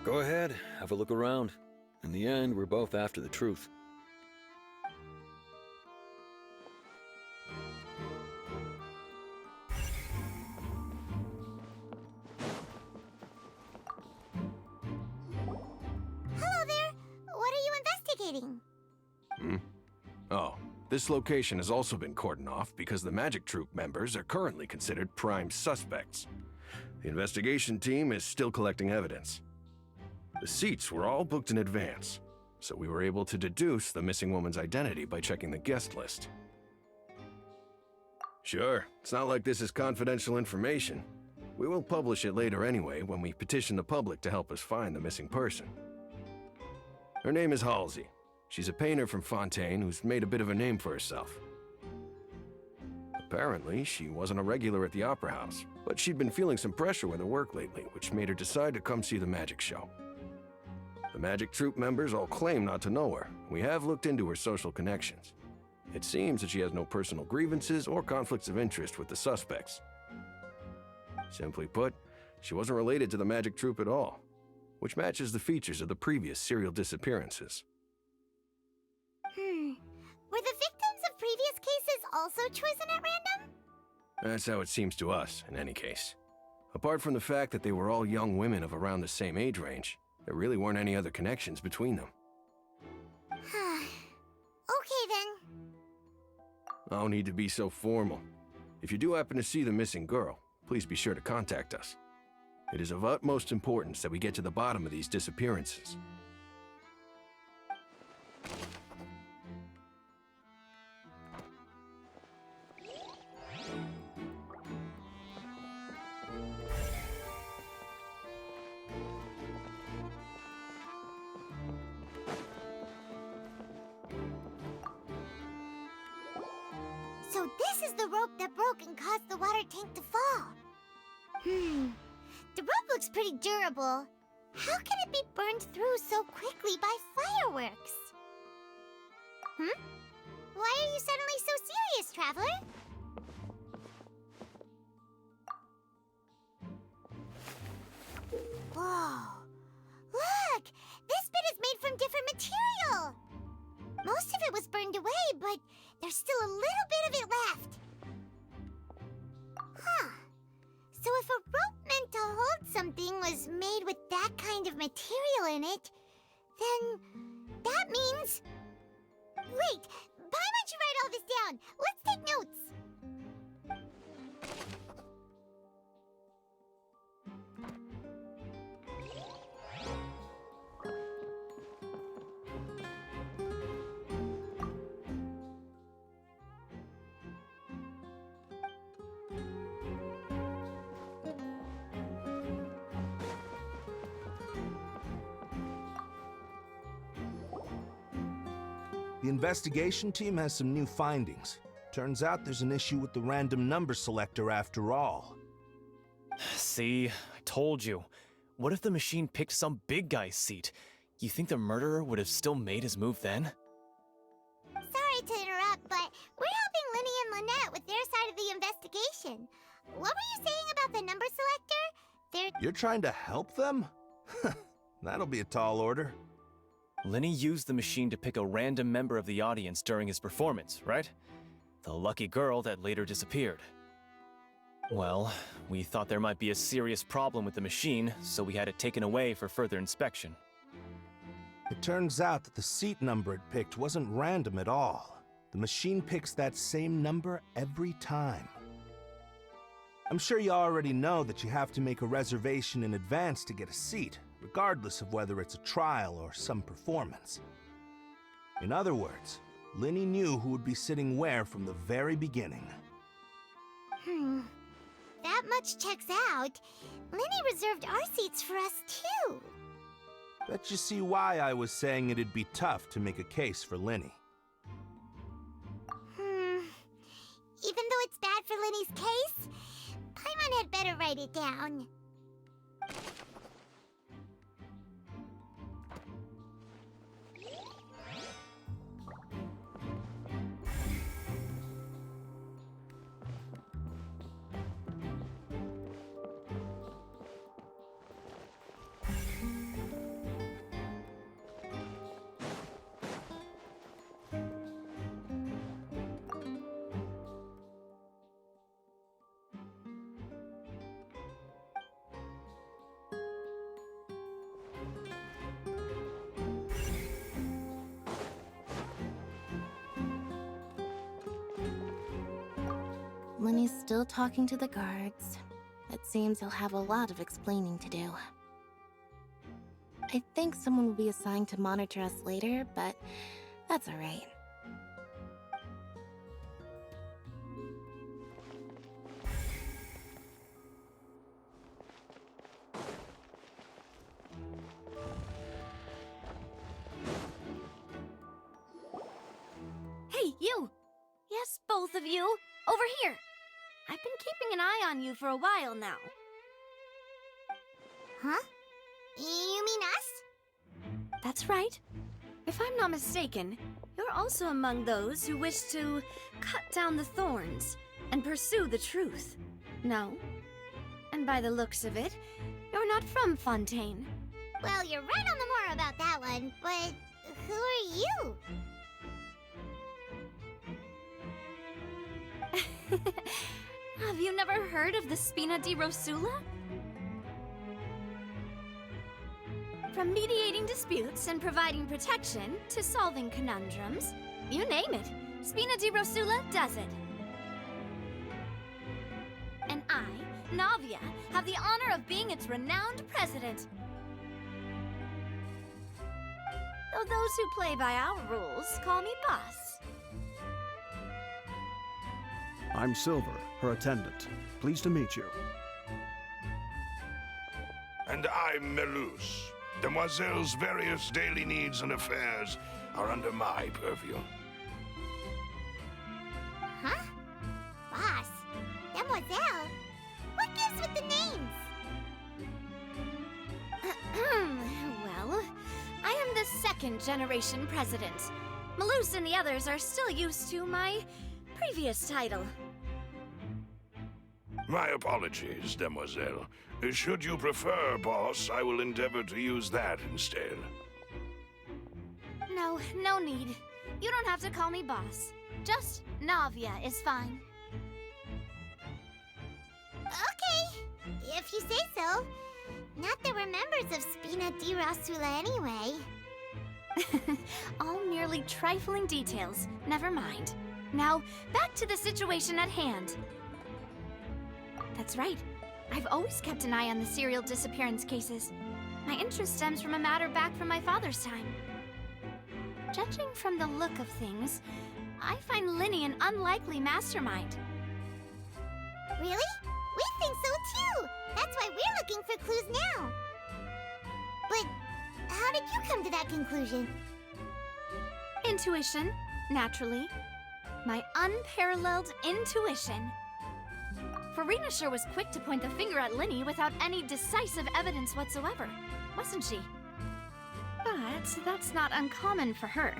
Go ahead, have a look around. In the end, we're both after the truth. Hello there! What are you investigating? Oh, this location has also been cordoned off because the Magic Troop members are currently considered prime suspects. The investigation team is still collecting evidence. The seats were all booked in advance, so we were able to deduce the missing woman's identity by checking the guest list. Sure, it's not like this is confidential information. We will publish it later anyway when we petition the public to help us find the missing person. Her name is Halsey. She's a painter from Fontaine who's made a bit of a name for herself. Apparently, she wasn't a regular at the Opera House, but she'd been feeling some pressure with her work lately, which made her decide to come see the magic show. The Magic Troop members all claim not to know her. We have looked into her social connections. It seems that she has no personal grievances or conflicts of interest with the suspects. Simply put, she wasn't related to the Magic Troop at all, which matches the features of the previous serial disappearances. Were the victims of previous cases also chosen at random? That's how it seems to us, in any case. Apart from the fact that they were all young women of around the same age range, there really weren't any other connections between them. Okay then. No need to be so formal. If you do happen to see the missing girl, please be sure to contact us. It is of utmost importance that we get to the bottom of these disappearances. So this is the rope that broke and caused the water tank to fall. The rope looks pretty durable. How can it be burned through so quickly by fireworks? Why are you suddenly so serious, Traveler? Whoa! Look! This bit is made from different material! Most of it was burned away, but there's still a little bit of it left. So if a rope meant to hold something was made with that kind of material in it, then that means... Wait, why don't you write all this down? Let's take notes. The investigation team has some new findings. Turns out there's an issue with the random number selector after all. See, I told you. What if the machine picked some big guy's seat? You think the murderer would have still made his move then? Sorry to interrupt, but we're helping Linny and Lynette with their side of the investigation. What were you saying about the number selector? You're trying to help them? That'll be a tall order. Linny used the machine to pick a random member of the audience during his performance, right? The lucky girl that later disappeared. Well, we thought there might be a serious problem with the machine, so we had it taken away for further inspection. It turns out that the seat number it picked wasn't random at all. The machine picks that same number every time. I'm sure you already know that you have to make a reservation in advance to get a seat, regardless of whether it's a trial or some performance. In other words, Linny knew who would be sitting where from the very beginning. That much checks out. Linny reserved our seats for us, too. Bet you see why I was saying it'd be tough to make a case for Linny. Even though it's bad for Linny's case, Paimon had better write it down. Lenny's still talking to the guards. It seems he'll have a lot of explaining to do. I think someone will be assigned to monitor us later, but that's alright. Hey, you! Yes, both of you! Over here! I've been keeping an eye on you for a while now. Huh? You mean us? That's right. If I'm not mistaken, you're also among those who wish to cut down the thorns and pursue the truth. No? And by the looks of it, you're not from Fontaine. Well, you're right on the more about that one, but who are you? Have you never heard of the Spina di Rosula? From mediating disputes and providing protection to solving conundrums, you name it, Spina di Rosula does it. And I, Navia, have the honor of being its renowned president. Though those who play by our rules call me boss. I'm Silver, her attendant. Pleased to meet you. And I'm Melus. Demoiselle's various daily needs and affairs are under my purview. Huh? Boss? Demoiselle? What gives with the names? Well, I am the second generation president. Melus and the others are still used to my previous title. My apologies, Demoiselle. Should you prefer, boss, I will endeavor to use that instead. No, no need. You don't have to call me boss. Just Navia is fine. Okay, if you say so. Not that we're members of Spina di Rosula anyway. All merely trifling details. Never mind. Now, back to the situation at hand. That's right. I've always kept an eye on the serial disappearance cases. My interest stems from a matter back from my father's time. Judging from the look of things, I find Linny an unlikely mastermind. Really? We think so too! That's why we're looking for clues now. But how did you come to that conclusion? Intuition, naturally. My unparalleled intuition. Farina sure was quick to point the finger at Linny without any decisive evidence whatsoever, wasn't she? But that's not uncommon for her.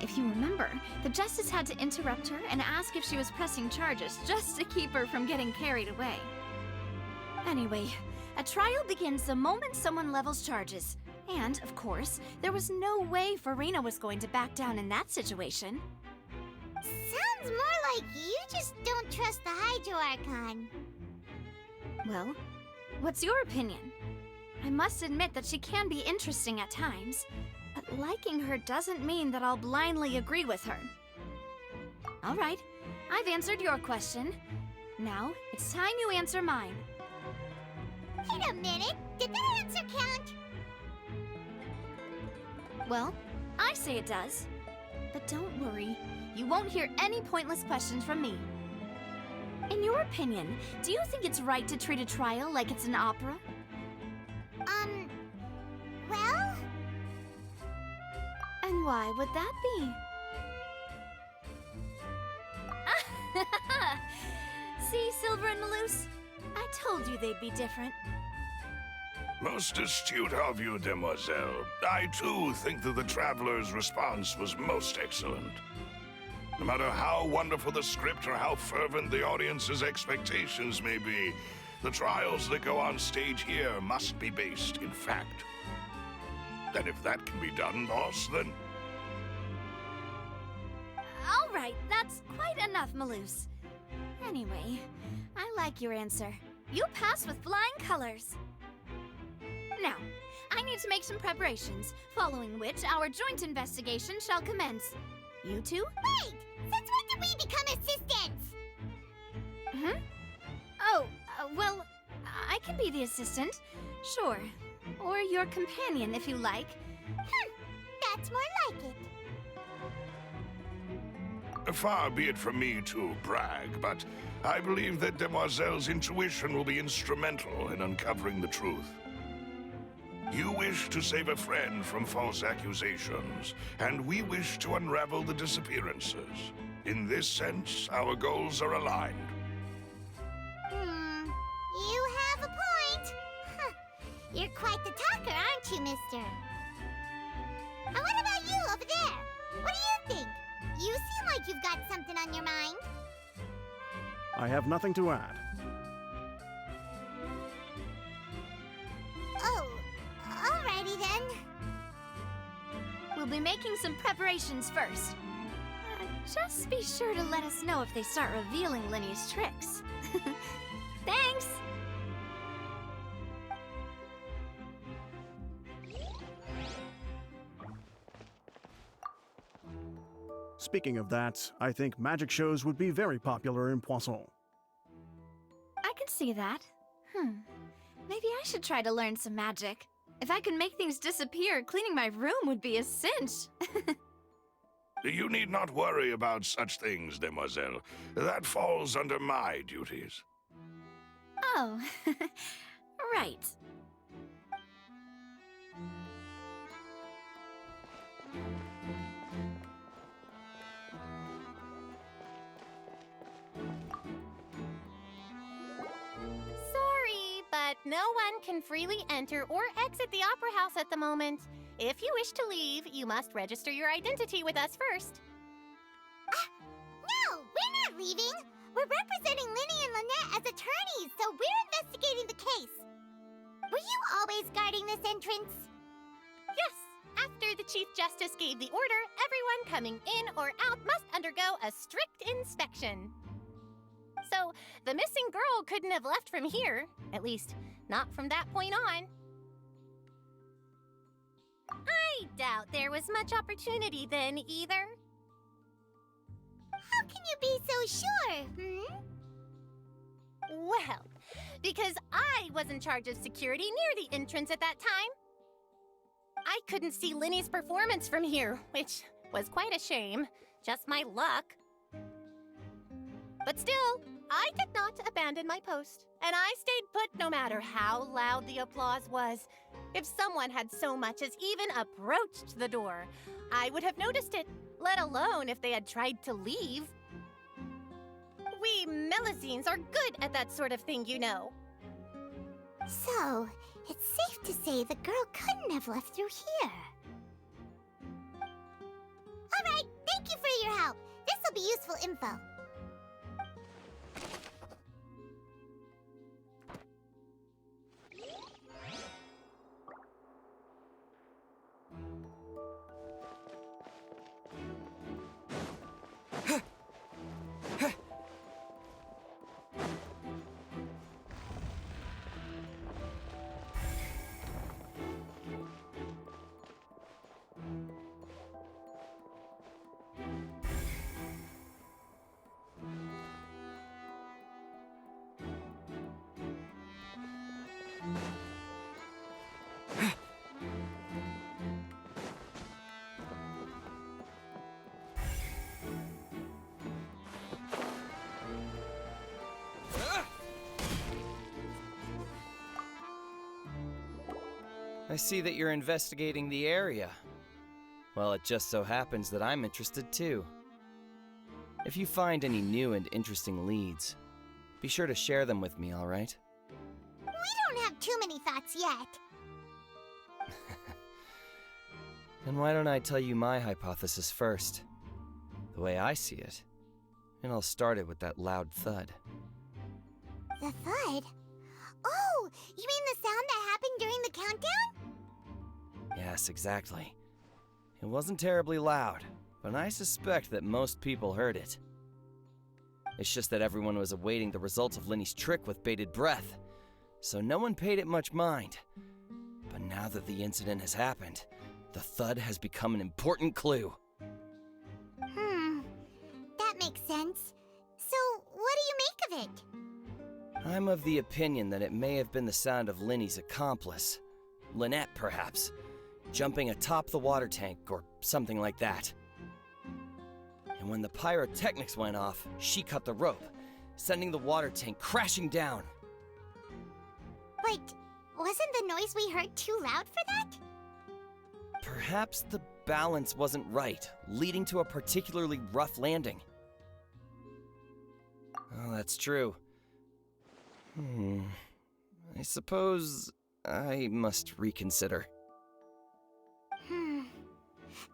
If you remember, the Justice had to interrupt her and ask if she was pressing charges just to keep her from getting carried away. Anyway, a trial begins the moment someone levels charges. And, of course, there was no way Farina was going to back down in that situation. Sounds more like you just don't trust the Hydro-Archon. Well, what's your opinion? I must admit that she can be interesting at times, but liking her doesn't mean that I'll blindly agree with her. All right, I've answered your question. Now, it's time you answer mine. Wait a minute, did that answer count? Well, I say it does. But don't worry, you won't hear any pointless questions from me. In your opinion, do you think it's right to treat a trial like it's an opera? Well? And why would that be? See, Silver and Melus? I told you they'd be different. Most astute of you, Demoiselle. I, too, think that the Traveler's response was most excellent. No matter how wonderful the script or how fervent the audience's expectations may be, the trials that go on stage here must be based in fact. And if that can be done, boss, then... All right, that's quite enough, Melus. Anyway, I like your answer. You passed with flying colors. Now, I need to make some preparations, following which our joint investigation shall commence. You two? Wait! Since when did we become assistants? well, I can be the assistant. Sure. Or your companion, if you like. That's more like it. Far be it from me to brag, but I believe that Demoiselle's intuition will be instrumental in uncovering the truth. You wish to save a friend from false accusations, and we wish to unravel the disappearances. In this sense, our goals are aligned. You have a point. Huh. You're quite the talker, aren't you, mister? And what about you over there? What do you think? You seem like you've got something on your mind. I have nothing to add. Oh, alrighty then. We'll be making some preparations first. Just be sure to let us know if they start revealing Linny's tricks. Thanks! Speaking of that, I think magic shows would be very popular in Poisson. I can see that. Maybe I should try to learn some magic. If I could make things disappear, cleaning my room would be a cinch. You need not worry about such things, Demoiselle. That falls under my duties. Oh, right. Sorry, but no one can freely enter or exit the Opera House at the moment. If you wish to leave, you must register your identity with us first. No, we're not leaving. We're representing Linny and Lynette as attorneys, so we're investigating the case. Were you always guarding this entrance? Yes, after the Chief Justice gave the order, everyone coming in or out must undergo a strict inspection. So, the missing girl couldn't have left from here. At least, not from that point on. I doubt there was much opportunity then, either. How can you be so sure, Well, because I was in charge of security near the entrance at that time. I couldn't see Linny's performance from here, which was quite a shame. Just my luck. But still, I did not abandon my post, and I stayed put no matter how loud the applause was. If someone had so much as even approached the door, I would have noticed it, let alone if they had tried to leave. We Melusines are good at that sort of thing, you know. So, it's safe to say the girl couldn't have left through here. Alright, thank you for your help. This will be useful info. I see that you're investigating the area. Well, it just so happens that I'm interested too. If you find any new and interesting leads, be sure to share them with me, all right? We don't have too many thoughts yet. Then why don't I tell you my hypothesis first? The way I see it. And I'll start it with that loud thud. The thud? Oh, you mean the sound that happened during the countdown? Yes, exactly. It wasn't terribly loud, but I suspect that most people heard it. It's just that everyone was awaiting the results of Linny's trick with bated breath, so no one paid it much mind. But now that the incident has happened, the thud has become an important clue. That makes sense. So, what do you make of it? I'm of the opinion that it may have been the sound of Linny's accomplice. Lynette, perhaps. Jumping atop the water tank or something like that. And when the pyrotechnics went off, she cut the rope, sending the water tank crashing down. Wait, wasn't the noise we heard too loud for that? Perhaps the balance wasn't right, leading to a particularly rough landing. Oh, that's true. I suppose I must reconsider.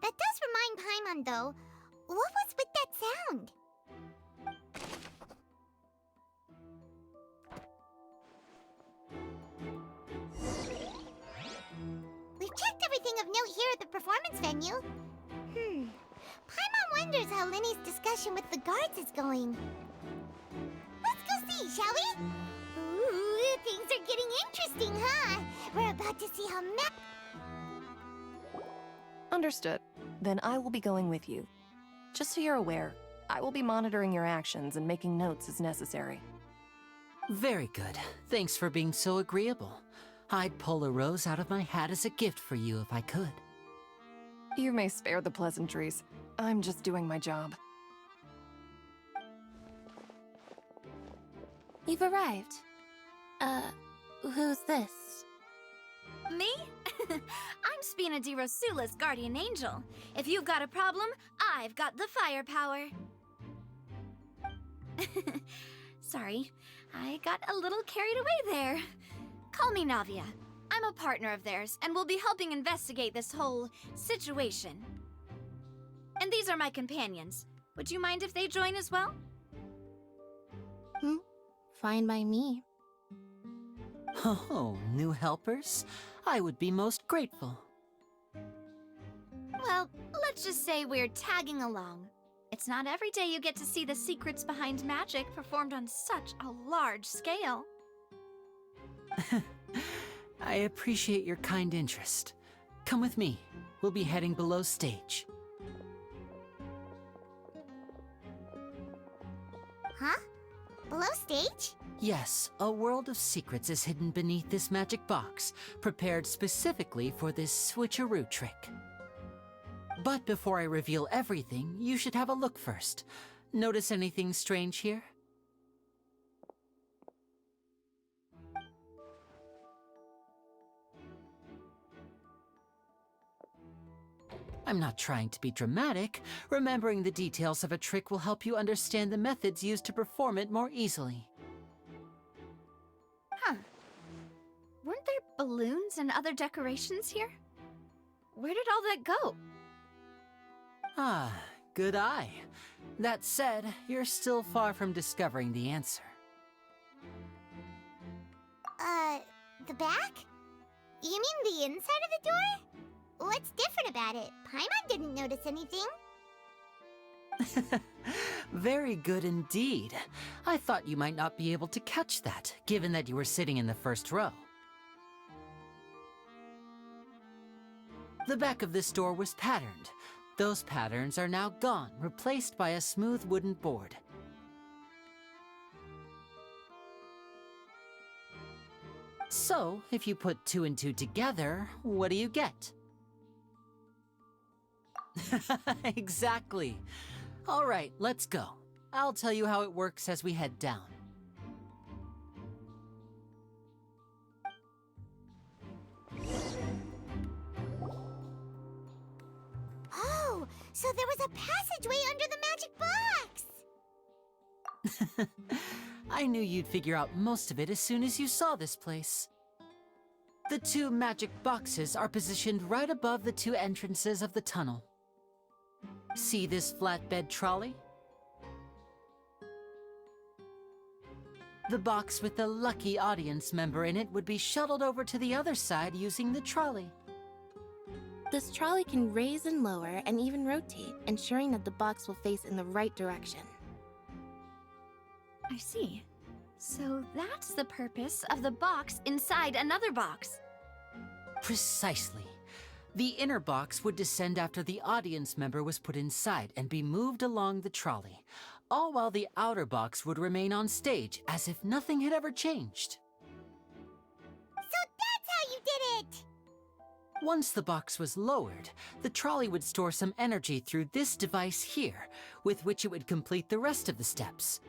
That does remind Paimon, though. What was with that sound? We've checked everything of note here at the performance venue. Paimon wonders how Linny's discussion with the guards is going. Let's go see, shall we? Ooh, things are getting interesting, huh? We're about to see how Understood. Then I will be going with you. Just so you're aware, I will be monitoring your actions and making notes as necessary. Very good. Thanks for being so agreeable. I'd pull a rose out of my hat as a gift for you if I could. You may spare the pleasantries. I'm just doing my job. You've arrived. Who's this? Me? I'm Spina di Rosula's guardian angel. If you've got a problem, I've got the firepower. Sorry, I got a little carried away there. Call me Navia. I'm a partner of theirs, and will be helping investigate this whole situation. And these are my companions. Would you mind if they join as well? Fine by me. Oh, new helpers? I would be most grateful. Well, let's just say we're tagging along. It's not every day you get to see the secrets behind magic performed on such a large scale. I appreciate your kind interest. Come with me. We'll be heading below stage. Huh? Below stage? Yes, a world of secrets is hidden beneath this magic box, prepared specifically for this switcheroo trick. But before I reveal everything, you should have a look first. Notice anything strange here? I'm not trying to be dramatic. Remembering the details of a trick will help you understand the methods used to perform it more easily. Huh. Weren't there balloons and other decorations here? Where did all that go? Ah, good eye. That said, you're still far from discovering the answer. The back? You mean the inside of the door? What's different about it? Paimon didn't notice anything. Very good indeed. I thought you might not be able to catch that, given that you were sitting in the first row. The back of this door was patterned. Those patterns are now gone, replaced by a smooth wooden board. So, if you put 2 and 2 together, what do you get? Exactly. All right, let's go. I'll tell you how it works as we head down. Oh, so there was a passageway under the magic box! I knew you'd figure out most of it as soon as you saw this place. The 2 magic boxes are positioned right above the 2 entrances of the tunnel. See this flatbed trolley? The box with the lucky audience member in it would be shuttled over to the other side using the trolley. This trolley can raise and lower and even rotate, ensuring that the box will face in the right direction. I see. So that's the purpose of the box inside another box. Precisely. The inner box would descend after the audience member was put inside and be moved along the trolley. all while the outer box would remain on stage as if nothing had ever changed. So that's how you did it! Once the box was lowered, the trolley would store some energy through this device here, with which it would complete the rest of the steps.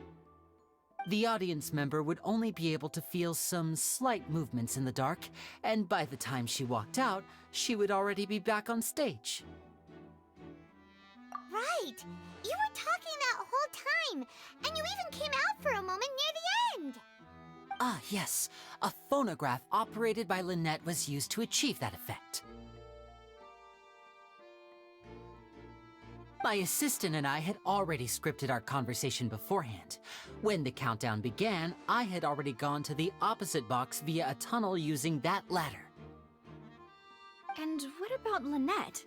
The audience member would only be able to feel some slight movements in the dark, and by the time she walked out, she would already be back on stage. Right! You were talking that whole time, and you even came out for a moment near the end! Ah, yes. A phonograph operated by Lynette was used to achieve that effect. My assistant and I had already scripted our conversation beforehand. When the countdown began, I had already gone to the opposite box via a tunnel using that ladder. And what about Lynette?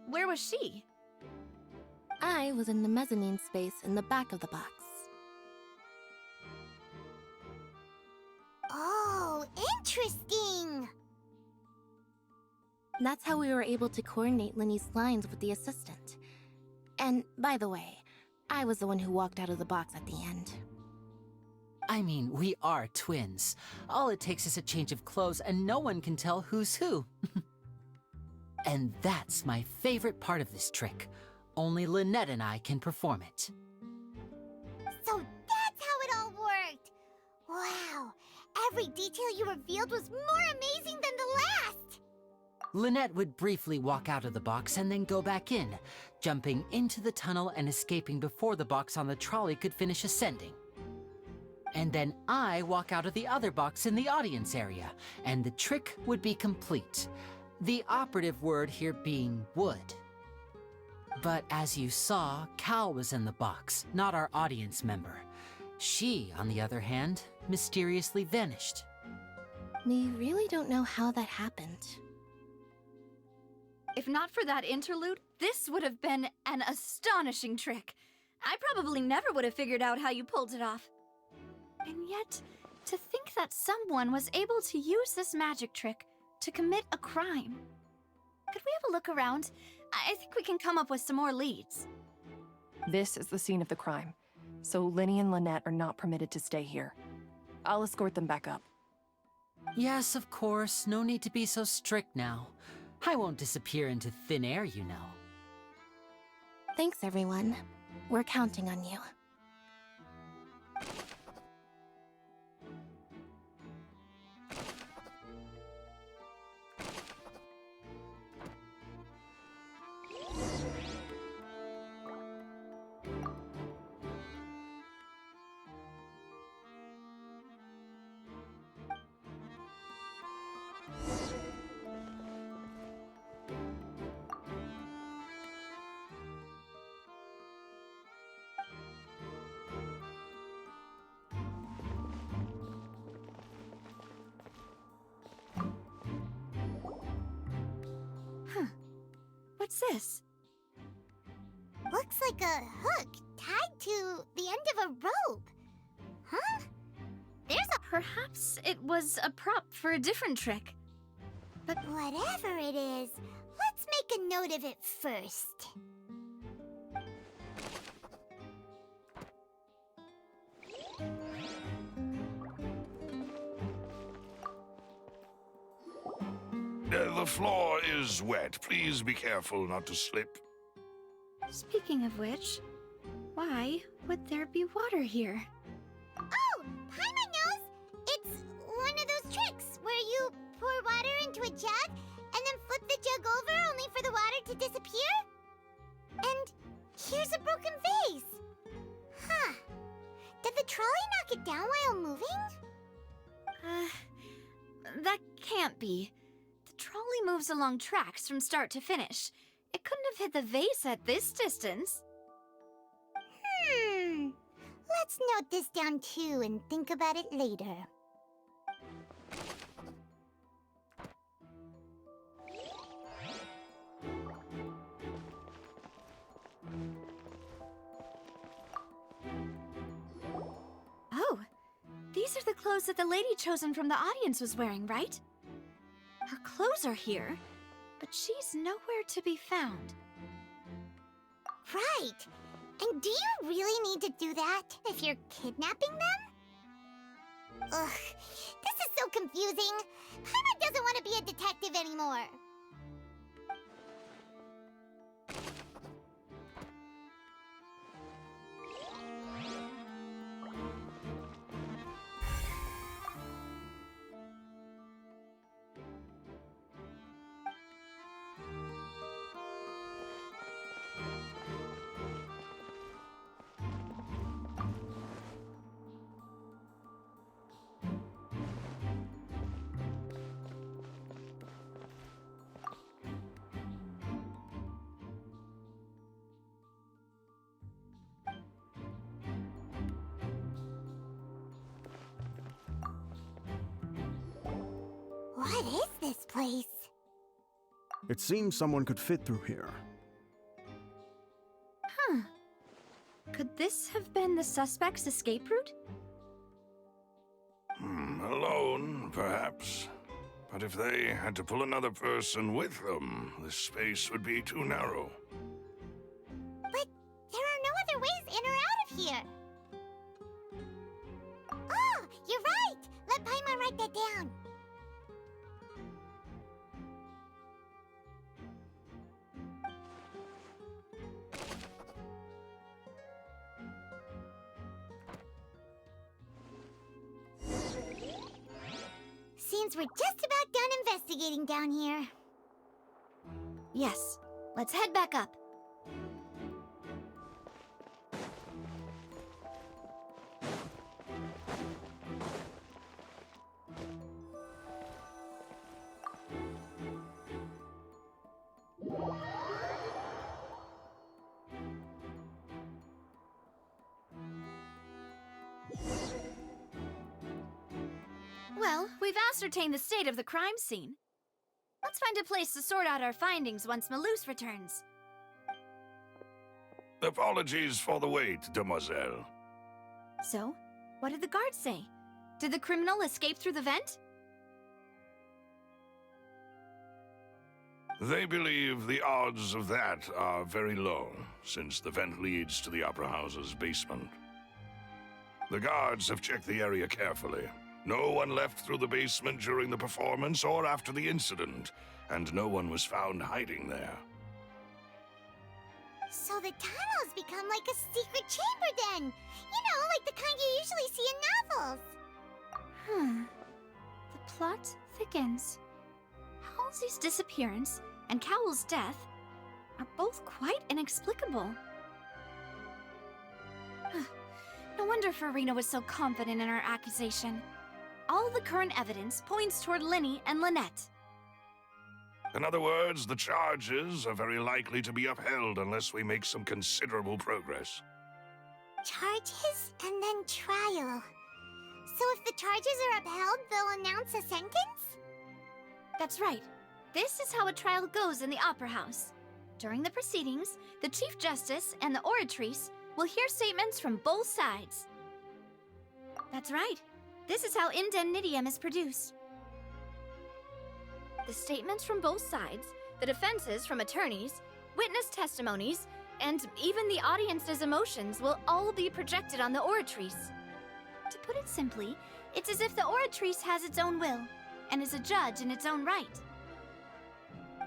Where was she? I was in the mezzanine space in the back of the box. Oh, interesting! That's how we were able to coordinate Linny's lines with the assistant. And, by the way, I was the one who walked out of the box at the end. I mean, we are twins. All it takes is a change of clothes and no one can tell who's who. And that's my favorite part of this trick. Only Lynette and I can perform it. So that's how it all worked! Wow! Every detail you revealed was more amazing than the last! Lynette would briefly walk out of the box and then go back in, jumping into the tunnel and escaping before the box on the trolley could finish ascending. And then I walk out of the other box in the audience area, and the trick would be complete. The operative word here being would. But as you saw, Cal was in the box, not our audience member. She, on the other hand, mysteriously vanished. We really don't know how that happened. If not for that interlude, this would have been an astonishing trick. I probably never would have figured out how you pulled it off. And yet, to think that someone was able to use this magic trick to commit a crime. Could we have a look around? I think we can come up with some more leads. This is the scene of the crime, so Linny and Lynette are not permitted to stay here. I'll escort them back up. Yes, of course. No need to be so strict now. I won't disappear into thin air, you know. Thanks, everyone. We're counting on you. What's this? Looks like a hook tied to the end of a rope. Huh? Perhaps it was a prop for a different trick. But whatever it is, let's make a note of it first. The floor is wet. Please be careful not to slip. Speaking of which, why would there be water here? Oh, Paimon knows! It's one of those tricks where you pour water into a jug and then flip the jug over only for the water to disappear? And here's a broken vase. Huh. Did the trolley knock it down while moving? That can't be. The trolley moves along tracks from start to finish. It couldn't have hit the vase at this distance. Let's note this down too and think about it later. Oh, these are the clothes that the lady chosen from the audience was wearing, right? Her clothes are here, but she's nowhere to be found. Right. And do you really need to do that if you're kidnapping them? Ugh, this is so confusing. Paimon doesn't want to be a detective anymore. What is this place? It seems someone could fit through here. Huh. Could this have been the suspect's escape route? Alone, perhaps. But if they had to pull another person with them, the space would be too narrow. But there are no other ways in or out of here. Oh, you're right! Let Paimon write that down. Seems we're just about done investigating down here. Yes. Let's head back up. Well, we've ascertained the state of the crime scene. Let's find a place to sort out our findings once Malus returns. Apologies for the wait, demoiselle. So, what did the guards say? Did the criminal escape through the vent? They believe the odds of that are very low, since the vent leads to the Opera House's basement. The guards have checked the area carefully. No one left through the basement during the performance or after the incident, and no one was found hiding there. So the tunnels become like a secret chamber then! You know, like the kind you usually see in novels! The plot thickens. Halsey's disappearance and Cowell's death are both quite inexplicable. No wonder Farina was so confident in her accusation. All the current evidence points toward Linny and Lynette. In other words, the charges are very likely to be upheld unless we make some considerable progress. Charges and then trial. So if the charges are upheld, they'll announce a sentence? That's right. This is how a trial goes in the Opera House. During the proceedings, the Chief Justice and the Oratrice will hear statements from both sides. That's right. This is how indemnitium is produced. The statements from both sides, the defenses from attorneys, witness testimonies, and even the audience's emotions will all be projected on the Oratrice. To put it simply, it's as if the Oratrice has its own will, and is a judge in its own right.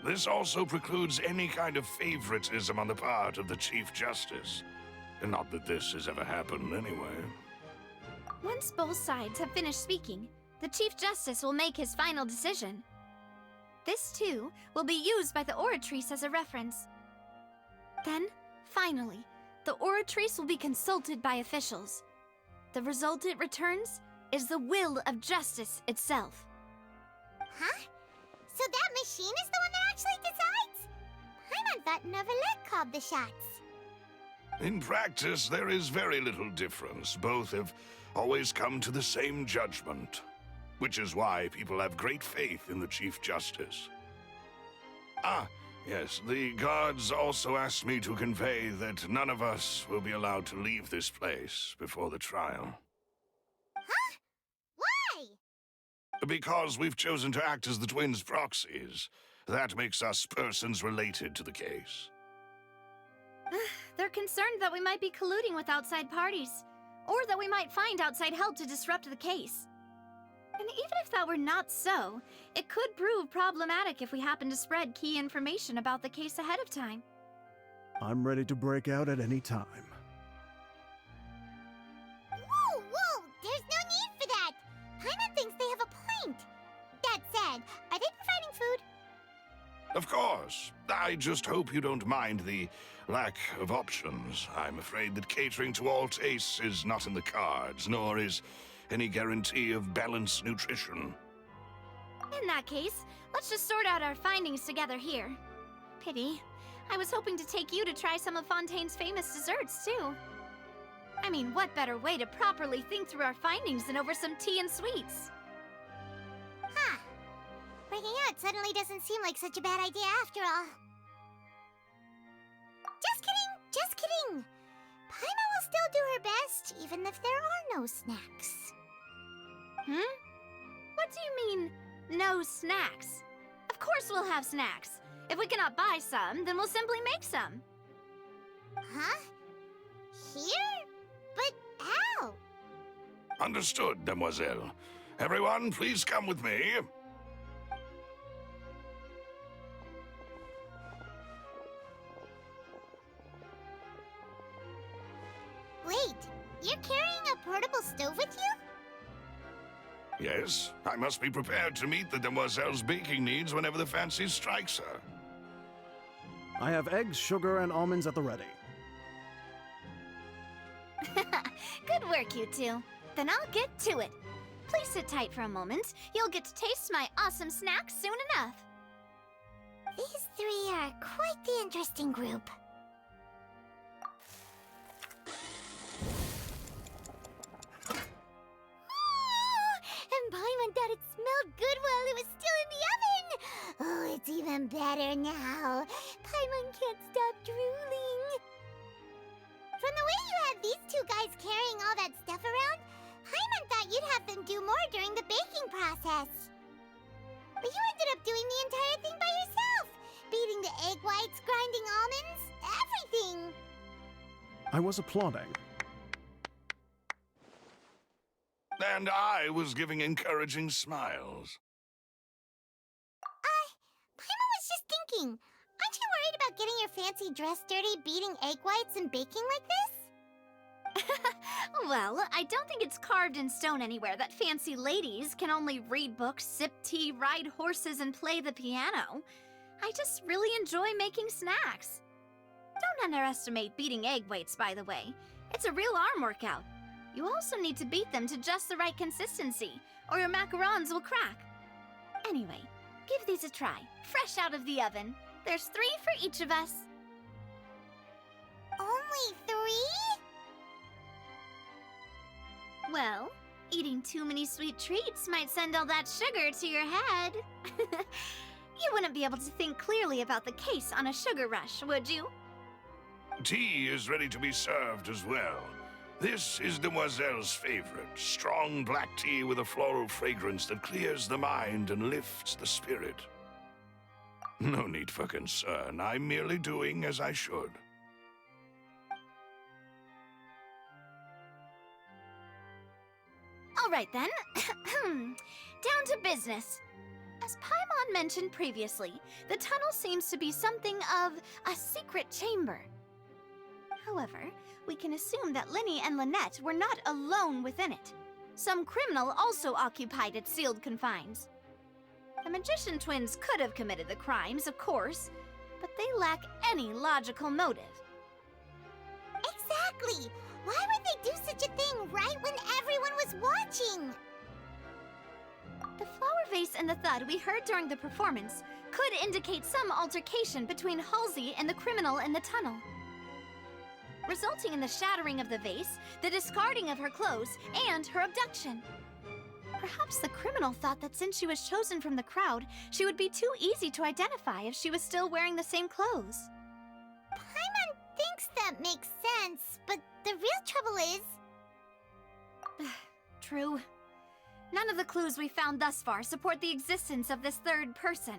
This also precludes any kind of favoritism on the part of the Chief Justice. And not that this has ever happened anyway. Once both sides have finished speaking, the Chief Justice will make his final decision. This, too, will be used by the Oratrice as a reference. Then, finally, the Oratrice will be consulted by officials. The result it returns is the will of justice itself. Huh? So that machine is the one that actually decides? Paimon thought Neverlet called the shots. In practice, there is very little difference. Both have always come to the same judgment, which is why people have great faith in the Chief Justice. Ah, yes, the guards also asked me to convey that none of us will be allowed to leave this place before the trial. Huh? Why? Because we've chosen to act as the twins' proxies. That makes us persons related to the case. They're concerned that we might be colluding with outside parties, or that we might find outside help to disrupt the case. And even if that were not so, it could prove problematic if we happen to spread key information about the case ahead of time. I'm ready to break out at any time. Whoa, whoa! There's no need for that! Paimon thinks they have a point. That said, are they providing food? Of course. I just hope you don't mind the lack of options. I'm afraid that catering to all tastes is not in the cards, nor is any guarantee of balanced nutrition. In that case, let's just sort out our findings together here. Pity. I was hoping to take you to try some of Fontaine's famous desserts, too. I mean, what better way to properly think through our findings than over some tea and sweets? Huh. Breaking out suddenly doesn't seem like such a bad idea after all. Just kidding! Just kidding! Paimon will still do her best, even if there are no snacks. Hmm? What do you mean, no snacks? Of course we'll have snacks. If we cannot buy some, then we'll simply make some. Huh? Here? But how? Understood, demoiselle. Everyone, please come with me. Wait, you're carrying a portable stove with you? Yes, I must be prepared to meet the demoiselle's baking needs whenever the fancy strikes her. I have eggs, sugar, and almonds at the ready. Good work, you two. Then I'll get to it. Please sit tight for a moment. You'll get to taste my awesome snacks soon enough. These three are quite the interesting group. And Paimon thought it smelled good while it was still in the oven! Oh, it's even better now. Paimon can't stop drooling. From the way you had these two guys carrying all that stuff around, Paimon thought you'd have them do more during the baking process. But you ended up doing the entire thing by yourself! Beating the egg whites, grinding almonds, everything! I was applauding. And I was giving encouraging smiles. Paimon was just thinking, aren't you worried about getting your fancy dress dirty beating egg whites and baking like this? Well, I don't think it's carved in stone anywhere that fancy ladies can only read books, sip tea, ride horses, and play the piano. I just really enjoy making snacks. Don't underestimate beating egg whites, by the way. It's a real arm workout. You also need to beat them to just the right consistency, or your macarons will crack. Anyway, give these a try, fresh out of the oven. There's 3 for each of us. Only 3? Well, eating too many sweet treats might send all that sugar to your head. You wouldn't be able to think clearly about the case on a sugar rush, would you? Tea is ready to be served as well. This is Demoiselle's favorite, strong black tea with a floral fragrance that clears the mind and lifts the spirit. No need for concern. I'm merely doing as I should. All right then. Down to business. As Paimon mentioned previously, the tunnel seems to be something of a secret chamber. However, we can assume that Linny and Lynette were not alone within it. Some criminal also occupied its sealed confines. The magician twins could have committed the crimes, of course, but they lack any logical motive. Exactly! Why would they do such a thing right when everyone was watching? The flower vase and the thud we heard during the performance could indicate some altercation between Halsey and the criminal in the tunnel, resulting in the shattering of the vase, the discarding of her clothes, and her abduction. Perhaps the criminal thought that since she was chosen from the crowd, she would be too easy to identify if she was still wearing the same clothes. Paimon thinks that makes sense, but the real trouble is... True. None of the clues we found thus far support the existence of this third person.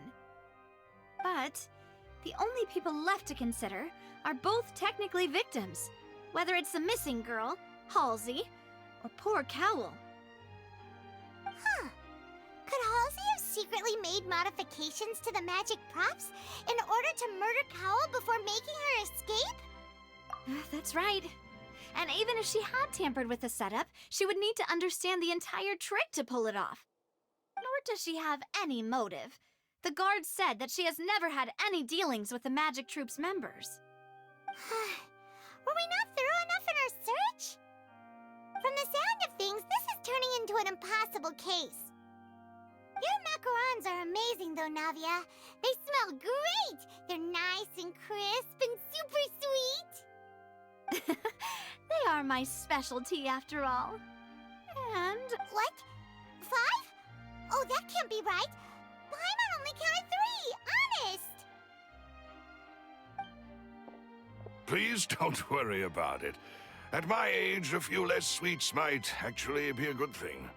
But The only people left to consider are both technically victims, whether it's the missing girl, Halsey, or poor Cowl. Huh. Could Halsey have secretly made modifications to the magic props in order to murder Cowl before making her escape? That's right. And even if she had tampered with the setup, she would need to understand the entire trick to pull it off. Nor does she have any motive. The guard said that she has never had any dealings with the Magic Troop's members. Were we not thorough enough in our search? From the sound of things, this is turning into an impossible case. Your macarons are amazing, though, Navia. They smell great! They're nice and crisp and super sweet! They are my specialty, after all. And... What? 5? Oh, that can't be right! Paimon only counted 3! Honest! Please don't worry about it. At my age, a few less sweets might actually be a good thing.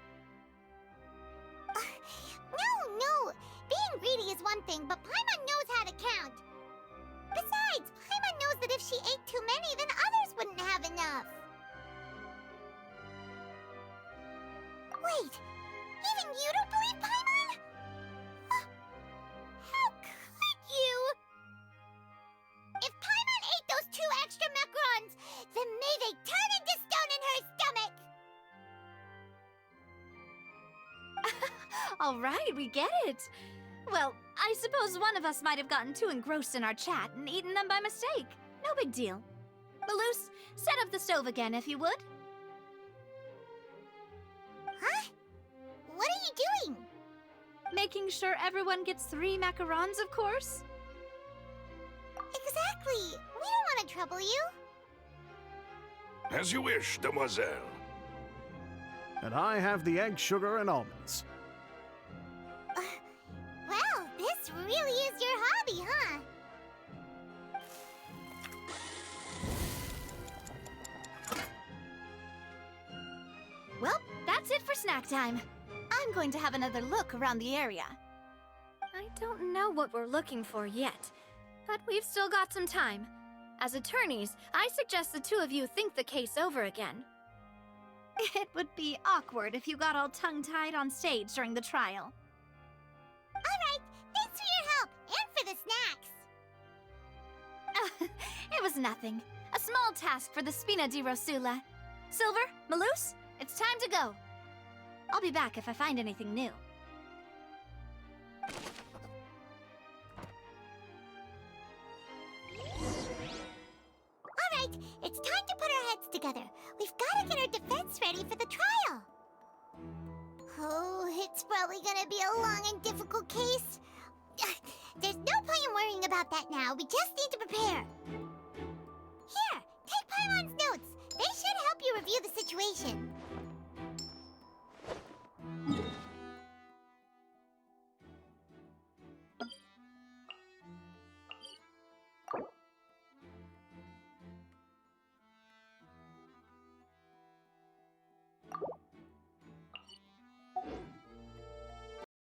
No! Being greedy is one thing, but Paimon knows how to count. Besides, Paimon knows that if she ate too many, then others wouldn't have enough. Wait, even you don't believe Paimon? How could you? If Paimon ate those 2 extra macarons, then may they turn into stone in her stomach! All right, we get it. Well, I suppose one of us might have gotten too engrossed in our chat and eaten them by mistake. No big deal. Maloose, set up the stove again, if you would. Huh? What are you doing? Making sure everyone gets 3 macarons, of course. Exactly. We don't want to trouble you. As you wish, demoiselle. And I have the egg, sugar, and almonds. Well, this really is your hobby, huh? Well, that's it for snack time. I'm going to have another look around the area. I don't know what we're looking for yet, but we've still got some time. As attorneys, I suggest the 2 of you think the case over again. It would be awkward if you got all tongue-tied on stage during the trial. Alright, thanks for your help, and for the snacks. It was nothing. A small task for the Spina di Rosula. Silver, Maloose, it's time to go. I'll be back if I find anything new. Alright, it's time to put our heads together. We've got to get our defense ready for the trial. Oh, it's probably gonna be a long and difficult case. There's no point in worrying about that now. We just need to prepare. Here, take Paimon's notes. They should help you review the situation.